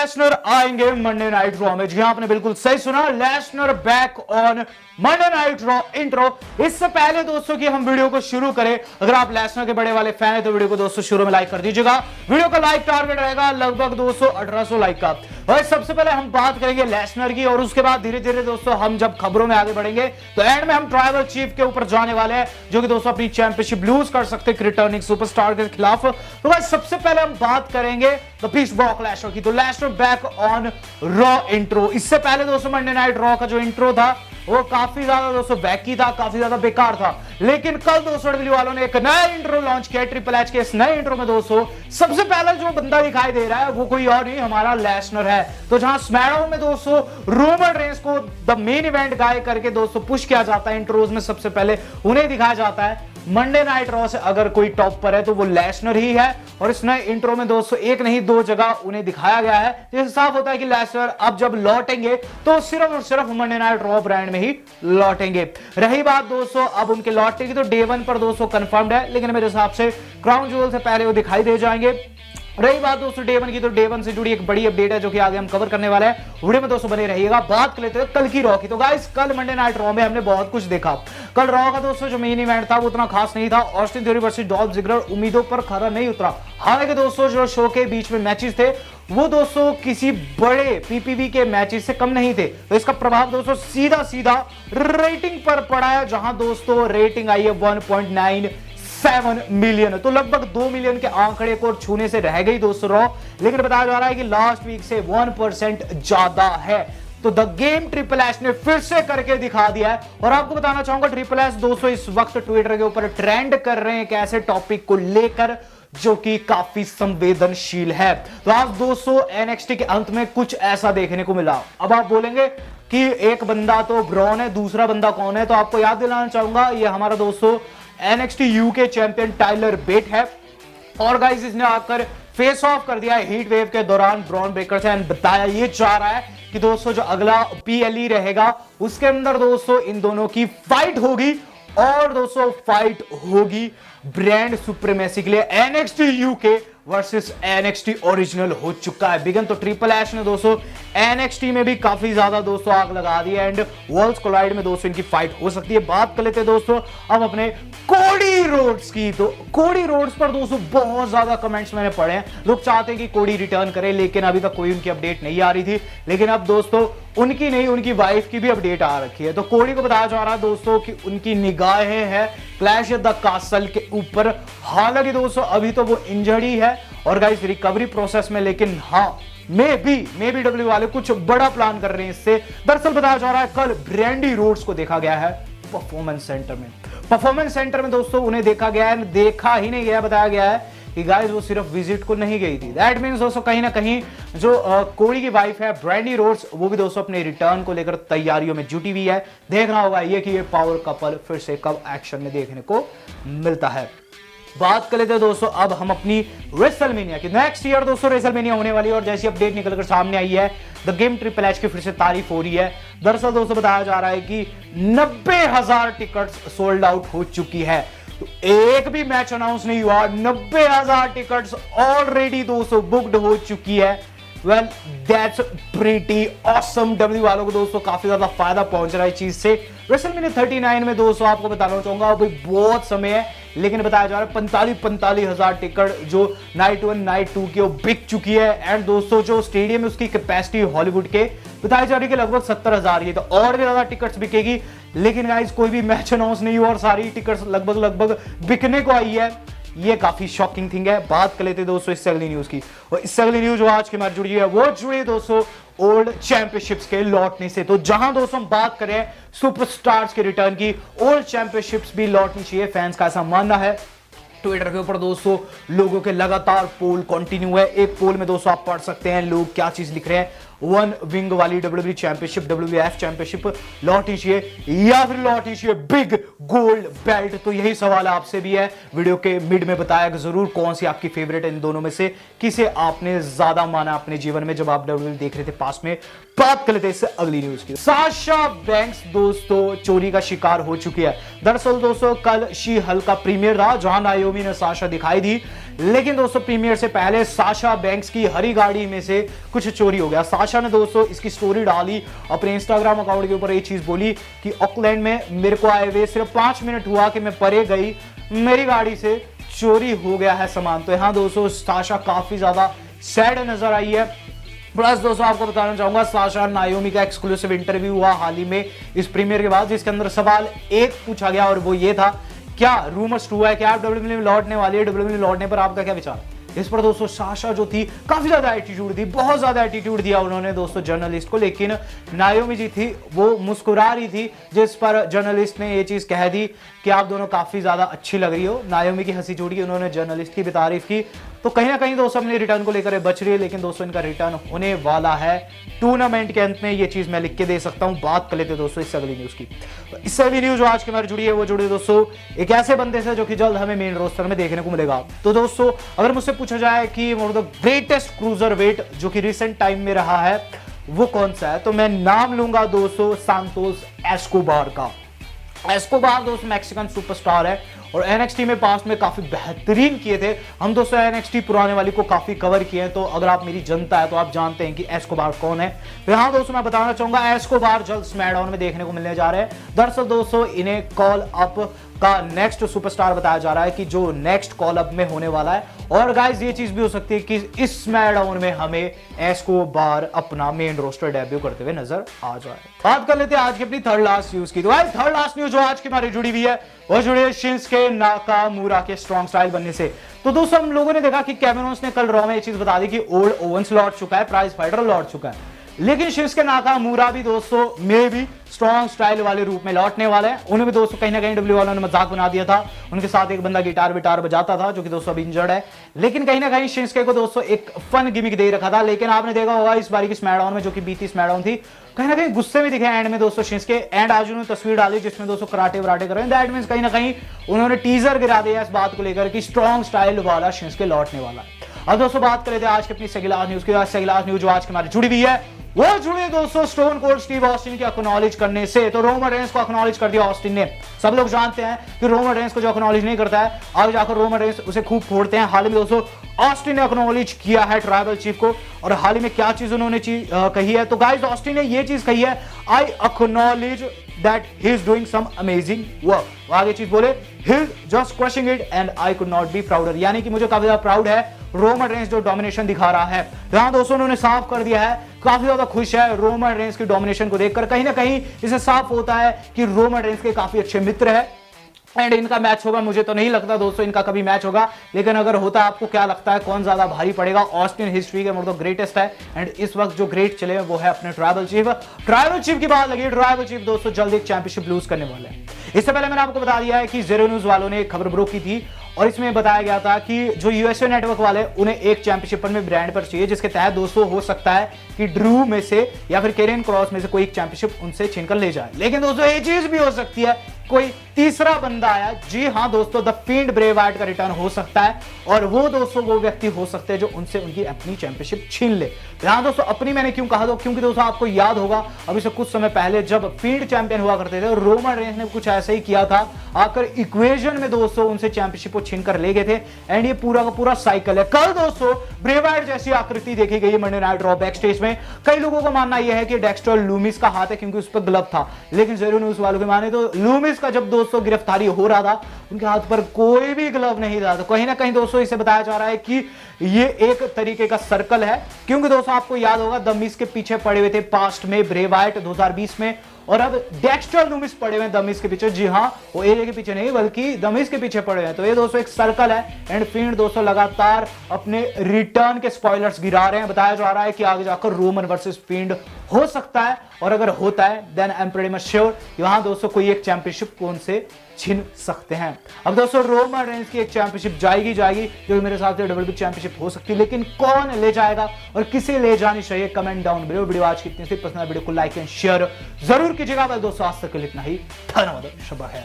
Lesnar आएंगे Monday night raw में। जी हाँ, आपने बिल्कुल सही सुना, Lesnar back on Monday night raw intro. इससे पहले दोस्तों कि हम वीडियो को शुरू करें, अगर आप लेसनर के बड़े वाले फैन है तो वीडियो को दोस्तों शुरू में लाइक कर दीजिएगा। वीडियो का लाइक टारगेट रहेगा लगभग 1800 लाइक का। और सबसे पहले हम बात करेंगे लेसनर की, और उसके बाद धीरे धीरे दोस्तों हम जब खबरों में आगे बढ़ेंगे तो एंड में हम ट्राइबल चीफ के ऊपर जाने वाले हैं, जो कि दोस्तों अपनी चैंपियनशिप लूज कर सकते हैं रिटर्निंग सुपरस्टार के खिलाफ। तो भाई सबसे पहले हम बात करेंगे द पीस ब्रॉक लेसनर की। तो Lesnar back on raw intro. इससे पहले दोस्तों मंडे नाइट रॉ का जो इंट्रो था वो काफी ज्यादा दोस्तों बैकी था, काफी ज्यादा बेकार था। लेकिन कल दोस्तों डब्ल्यू वालों ने एक नया इंट्रो लॉन्च किया ट्रिपल एच के। इस नए इंट्रो में दोस्तों सबसे पहले जो बंदा दिखाई दे रहा है वो कोई और नहीं, हमारा लेसनर है। तो जहां स्मैकडाउन में दोस्तों रोमन रेंस को द मेन इवेंट गाय करके दोस्तों पुश किया जाता है, इंट्रोज में सबसे पहले उन्हें दिखाया जाता है। मंडे नाइट रॉ से अगर कोई टॉप पर है तो वो लेसनर ही है। और इस नए इंट्रो में दोस्तों एक नहीं दो जगह उन्हें दिखाया गया है, जिससे साफ होता है कि लेसनर अब जब लौटेंगे तो सिर्फ और सिर्फ मंडे नाइट रॉ ब्रांड में ही लौटेंगे। रही बात दोस्तों अब उनके लौटने की, तो डे 1 पर दोस्तों कंफर्म्ड है, लेकिन मेरे हिसाब से क्राउन ज्वेल से पहले वो दिखाई दे जाएंगे। रही बात दोस्तों डे 1 की, तो डे 1 से जुड़ी एक बड़ी अपडेट है जो कि आगे हम कवर करने वाले हैं। वीडियो में दोस्तों बने रहिएगा। बात कर लेते हैं कल की रॉ की। तो गाइस कल मंडे नाइट रॉ में हमने बहुत कुछ देखा। कल रॉ का दोस्तों जो मेन इवेंट था वो उतना खास नहीं था। Austin Theory versus Dolph Ziggler उम्मीदों पर खरा नहीं उतरा। हालांकि दोस्तों जो शो के बीच में मैचेस थे वो दोस्तों किसी बड़े पीपीवी के मैचेस से कम नहीं थे। तो इसका प्रभाव दोस्तों सीधा सीधा रेटिंग पर पड़ा है, जहां दोस्तों रेटिंग आई है 1.97 मिलियन। तो लगभग 2 मिलियन के आंकड़े को छूने से रह गई दोस्तों रॉ, लेकिन बताया जा रहा है कि लास्ट वीक से 1% ज्यादा है। तो द गेम ट्रिपल एच ने फिर से करके दिखा दिया है। और आपको बताना चाहूंगा ट्रिपल एच दोस्तों इस वक्त ट्विटर के ऊपर ट्रेंड कर रहे हैं एक ऐसे टॉपिक को लेकर जो कि काफी संवेदनशील है। तो आज दोस्तों एनएक्सटी के अंत में कुछ ऐसा देखने को मिला। अब आप बोलेंगे कि एक बंदा तो ब्रॉन है, दूसरा बंदा कौन है? तो आपको याद दिलाना चाहूंगा ये हमारा दोस्तों एनएक्सटी यूके चैंपियन टाइलर बेट है। और गाइस इसने आकर फेस ऑफ कर दिया है हीट वेव के दौरान ब्रॉन ब्रेकर से। बताया ये जा रहा है कि दोस्तों जो अगला पीएलई रहेगा उसके अंदर दोस्तों इन दोनों की फाइट होगी, और दोस्तों फाइट होगी ब्रांड सुप्रीमेसी के लिए। NXT UK versus NXT original हो चुका है बिगन। तो ट्रिपल एच ने दोस्तों एनएक्सटी में भी काफी ज्यादा दोस्तों आग लगा दी है, एंड वर्ल्ड्स कोलाइड में दोस्तों इनकी फाइट हो सकती है। बात कर लेते हैं दोस्तों अब अपने कोडी रोड्स की। तो कोडी रोड्स पर दोस्तों बहुत ज्यादा कमेंट्स मैंने पढ़े हैं, लोग चाहते हैं कि कोडी रिटर्न करे, लेकिन अभी तक कोई उनकी अपडेट नहीं आ रही थी। लेकिन अब दोस्तों उनकी नहीं, उनकी वाइफ की भी अपडेट आ रखी है। तो कोडी को बताया जा रहा है दोस्तों कि उनकी निगाहें हैं क्लैश द कासल के ऊपर। हालांकि दोस्तों अभी तो वो इंजर्ड ही है और गाइस रिकवरी प्रोसेस में, लेकिन हाँ मे बी डब्ल्यू वाले कुछ बड़ा प्लान कर रहे हैं इससे। दरअसल बताया जा रहा है कल ब्रैंडी रोड्स को देखा गया है परफॉर्मेंस सेंटर में। परफॉर्मेंस सेंटर में दोस्तों उन्हें देखा गया है, देखा ही नहीं गया, बताया गया है कि गाइस वो सिर्फ विजिट को नहीं गई थी। दैट मींस दोस्तों कहीं ना कहीं जो कोडी की वाइफ है ब्रैंडी रोड्स, वो भी दोस्तों अपने रिटर्न को लेकर तैयारियों में जुटी हुई है। देखना होगा ये कि ये पावर कपल फिर से कब एक्शन में देखने को मिलता है। बात कर लेते हैं दोस्तों अब हम अपनी रेसलमेनिया की। नेक्स्ट ईयर दोस्तों रेसलमेनिया होने वाली है, और जैसी अपडेट निकलकर सामने आई है द गेम ट्रिपल एच की फिर से तारीफ हो रही है। दरअसल दोस्तों बताया जा रहा है कि 90,000 टिकट्स सोल्ड आउट हो चुकी है। तो एक भी मैच अनाउंस नहीं हुआ, 90,000 टिकट्स ऑलरेडी दोस्तों बुक्ड हो चुकी है। Well that's pretty awesome. W वालों को दोस्तों काफी ज्यादा फायदा पहुंच रहा है इस चीज से। रेसलमेनिया 39 में दोस्तों आपको बताना चाहूंगा अभी बहुत समय है, लेकिन बताया जा रहा है 45,000 टिकट जो नाइट 1 नाइट 2 की वो बिक चुकी है। एंड दोस्तों जो स्टेडियम है उसकी कैपेसिटी हॉलीवुड के बताई जा रही है कि लगभग 70,000 है, तो और भी ज्यादा टिकट्स बिकेगी। लेकिन गाइस कोई भी मैच अनाउंस नहीं हुआ और सारी टिकट्स लगभग बिकने को आई है। ये काफी शॉकिंग थिंग है। बात कर लेते हैं दोस्तों इससे अगली न्यूज की, और इससे अगली न्यूज जो आज के हमारी जुड़ी है वो जुड़ी दोस्तों ओल्ड चैंपियनशिप्स के लौटने से। तो जहां दोस्तों हम बात करें सुपरस्टार्स के रिटर्न की, ओल्ड चैंपियनशिप्स भी लौटनी चाहिए, फैंस का ऐसा मानना है। ट्विटर के ऊपर दोस्तों लोगों के लगातार पोल कंटिन्यू है। एक पोल में दोस्तों आप पढ़ सकते हैं लोग क्या चीज लिख रहे हैं। वन विंग वाली डब्ल्यूडब्ल्यू चैंपियनशिप, डब्ल्यूएफ चैंपियनशिप लौटनी चाहिए या फिर लौटनी चाहिए बिग गोल्ड बेल्ट? तो यही सवाल आपसे भी है। वीडियो के मिड में बताया जरूर कौन सी आपकी फेवरेट है इन दोनों में से, किसे आपने ज्यादा माना अपने जीवन में जब आप डब्ल्यूडब्ल्यू देख रहे थे पास में। बात कर लेते हैं इससे अगली न्यूज की। साशा बैंक्स दोस्तों चोरी का शिकार हो चुकी है। दरअसल दोस्तों कल शी हल्क का प्रीमियर था, जहां नाओमी नायोमी ने साशा दिखाई दी, लेकिन दोस्तों प्रीमियर से पहले साशा बैंक्स की हरी गाड़ी में से कुछ चोरी हो गया। साशा ने दोस्तों इसकी स्टोरी डाली अपने इंस्टाग्राम अकाउंट के ऊपर, ये चीज बोली कि ऑकलैंड में मेरे को आए हुए सिर्फ 5 मिनट हुआ कि मैं परे गई, मेरी गाड़ी से चोरी हो गया है सामान। तो यहाँ दोस्तों साशा काफी ज्यादा सैड नजर आई है। प्लस दोस्तों आपको बताना चाहूंगा साशा नायोमी का एक्सक्लूसिव इंटरव्यू हुआ हाल ही में इस प्रीमियर के बाद, जिसके अंदर सवाल एक पूछा गया और वो ये था, क्या रूमर्स ट्रू है, क्या आप डब्ल्यूडब्ल्यूई में लौटने वाली है, डब्ल्यूडब्ल्यूई लौटने पर आपका क्या विचार। इस पर दोस्तों साशा जो थी काफी ज्यादा एटीट्यूड थी, बहुत ज्यादा एटीट्यूड दिया उन्होंने दोस्तों जर्नलिस्ट को, लेकिन नायोमी जी थी वो मुस्कुरा रही थी, जिस पर जर्नलिस्ट ने ये चीज कह दी कि आप दोनों काफी ज्यादा अच्छी लग रही हो। नायोमी की हंसी छूट गई, उन्होंने जर्नलिस्ट की भी तारीफ की। तो कहीं ना कहीं दोस्तों अपने रिटर्न को लेकर बच रही है, लेकिन दोस्तों इनका रिटर्न होने वाला है टूर्नामेंट के अंत में, ये चीज मैं लिख के दे सकता हूं। बात कर लेते दोस्तों इससे अगली न्यूज की। इससे अगली न्यूज जो आज के हमारी जुड़ी है वो जुड़ी दोस्तों एक ऐसे बंदे से जो कि जल्द हमें मेन रोस्टर में देखने को मिलेगा। तो दोस्तों अगर मुझसे पूछा जाए कि ग्रेटेस्ट क्रूजर वेट जो कि रिसेंट टाइम में रहा है वो कौन सा है, तो मैं नाम लूंगा दोस्तों सांतोस एस्कोबार का। एस्कोबार दोस्तों मैक्सिकन सुपरस्टार है और एनएक्सटी में पास्ट में काफी बेहतरीन किए थे। हम दोस्तों एनएक्सटी पुराने वाली को काफी कवर किए हैं, तो अगर आप मेरी जनता है तो आप जानते हैं कि एस्कोबार कौन है। तो यहाँ दोस्तों मैं बताना चाहूंगा एस्कोबार जल्द स्मैकडाउन में देखने को मिलने जा रहे हैं। दरअसल दोस्तों इन्हें कॉल अप का नेक्स्ट सुपरस्टार बताया जा रहा है कि जो नेक्स्ट कॉल अप में होने वाला है। और गाइस ये चीज भी हो सकती है कि इस स्मैकडाउन में हमें एस्कोबार अपना मेन रोस्टर डेब्यू करते हुए नजर आ जाए। बात कर लेते हैं आज की अपनी थर्ड लास्ट न्यूज की। तो भाई थर्ड लास्ट न्यूज जो आज की हमारी जुड़ी हुई है वो जुड़ी है शिंसुके नाकामुरा के स्ट्रॉन्ग स्टाइल बनने से। तो दोस्तों हम लोगों ने देखा कि केविन ओवेंस ने कल रॉ में ये चीज बता दी कि ओल्ड ओवेंस लौट चुका है, प्राइज फाइटर लौट चुका है, लेकिन शिंसुके नाकामुरा भी दोस्तों मे भी स्ट्रॉन्ग स्टाइल वाले रूप में लौटने वाले हैं। उन्हें भी दोस्तों कहीं ना कहीं डब्ल्यू वालों ने मजाक बना दिया था, उनके साथ एक बंदा गिटार बजाता था जो कि दोस्तों अभी इंजर्ड है, लेकिन कहीं ना कहीं शिंसुके को दोस्तों एक फन गिमिक दे रखा था। लेकिन आपने देखा होगा इस बारी की स्मैकडाउन में जो कि बीती स्मैकडाउन थी, कहीं ना कहीं गुस्से में दिखे एंड में दोस्तों शिंसुके। एंड आज उन्होंने तस्वीर डाली जिसमें दोस्तों कराटे वराटे कर रहे हैं, दैट मींस कहीं ना कहीं उन्होंने टीजर गिरा दिया इस बात को लेकर कि स्ट्रॉन्ग स्टाइल वाला शिंसुके लौटने वाला है। अब दोस्तों बात कर लेते हैं आज की अपनी सेगुलर न्यूज की। सेगुलर न्यूज जो आज की हमारी जुड़ी हुई है वो जुड़े दोस्तों स्टोन कोल्ड स्टीव ऑस्टिन के एक्नॉलेज करने से। तो रोमन रेंस को एक्नॉलेज कर दिया ऑस्टिन ने। सब लोग जानते हैं कि रोमन रेंस को जो एक्नॉलेज नहीं करता है आगे जाकर रोमन रेंस उसे खूब फोड़ते हैं। हाल ही में दोस्तों ऑस्टिन ने एक्नॉलेज किया है ट्राइबल चीफ को, और हाल ही में क्या चीज उन्होंने कही है, तो गाइस ऑस्टिन ने ये चीज कही है, I acknowledge that he is doing some amazing work। वो आगे चीज बोले, he just crushing it and I could not be prouder, यानी कि मुझे काफी ज्यादा प्राउड है रोमन रेंस जो डोमिनेशन दिखा रहा है। यहां दोस्तों उन्होंने साफ कर दिया है, काफी ज्यादा खुश है रोमन रेंस की डोमिनेशन को देखकर। कहीं ना कहीं इसे साफ होता है कि रोमन रेंस के काफी अच्छे मित्र है एंड इनका मैच होगा। मुझे तो नहीं लगता दोस्तों इनका कभी मैच होगा, लेकिन अगर होता आपको क्या लगता है कौन ज्यादा भारी पड़ेगा। ऑस्टिन हिस्ट्री के मतलब ग्रेटेस्ट है एंड इस वक्त जो ग्रेट चले वो है अपने ट्राइबल चीफ। ट्राइबल चीफ की बात लगी, ट्राइबल चीफ दोस्तों जल्द एक चैंपियनशिप लूज करने वाले हैं। इससे पहले मैंने आपको बता दिया है कि ज़ीरो न्यूज वालों ने खबर ब्रो की थी और इसमें बताया गया था कि जो यूएसए नेटवर्क वाले उन्हें एक चैंपियनशिप में ब्रांड पर चाहिए, जिसके तहत दोस्तों हो सकता है कि ड्रू में से या फिर केरियन क्रॉस में से कोई एक चैंपियनशिप उनसे छीनकर ले जाए। लेकिन दोस्तों ये चीज भी हो सकती है कोई तीसरा बंदा आया, जी हां दोस्तों, द फील्ड ब्रे वाइट का रिटर्न हो सकता है और वो दोस्तों वो व्यक्ति हो सकते हैं जो उनसे उनकी अपनी चैंपियनशिप छीन ले। यहां दोस्तों अपनी मैंने क्यों कहा, क्योंकि दोस्तों आपको याद होगा अभी से कुछ समय पहले जब फील्ड चैंपियन हुआ करते थे रोमन रेंस ने कुछ ऐसा ही किया था, आकर इक्वेशन में दोस्तों उनसे चैंपियनशिप को छीन कर ले गए थे एंड ये पूरा का पूरा साइकिल है। कल दोस्तों ब्रे वाइट जैसी आकृति देखी गई Monday night raw back stage में। कई लोगों का मानना यह है कि डेक्स्टर लूमिस का हाथ है क्योंकि उस पर ग्लव था, लेकिन ज़ीरो न्यूज वालों के माने तो लूमिस का जब दोस्तों गिरफ्तारी हो रहा था उनके हाथ पर कोई भी ग्लव नहीं था। तो कहीं ना कहीं दोस्तों इसे बताया जा रहा है कि ये एक तरीके का सर्कल है, क्योंकि दोस्तों आपको याद होगा द मिज के पीछे पड़े हुए थे पास्ट में ब्रे वाइट 2020 में, और अब डेक्स्टर लूमिस पड़े हुए हैं द मिज के पीछे। जी हां, वो एजे के पीछे नहीं बल्कि द मिज के पीछे पड़े हुए हैं। तो ये दोस्तों एक सर्कल है एंड फील्ड दोस्तों लगातार अपने रिटर्न के स्पॉयलर्स गिरा रहे हैं। बताया जा रहा है कि आगे जाकर रोमन वर्सेस फील्ड हो सकता है, और अगर होता है then I am pretty much sure यहां दोस्तों कोई एक चैंपियनशिप कौन से छीन सकते हैं। अब दोस्तों रोमन रेंस की एक चैंपियनशिप जाएगी जो मेरे हिसाब से डब्ल्यूडब्ल्यूई चैंपियनशिप हो सकती है, लेकिन कौन ले जाएगा और किसे ले जानी चाहिए कमेंट डाउन बिलो। वीडियो आज की इतनी सी पसंद है, वीडियो को लाइक एंड शेयर जरूर कीजिएगा। दोस्तों आज तक के लिए इतना ही, धन्यवाद, शब्बा है।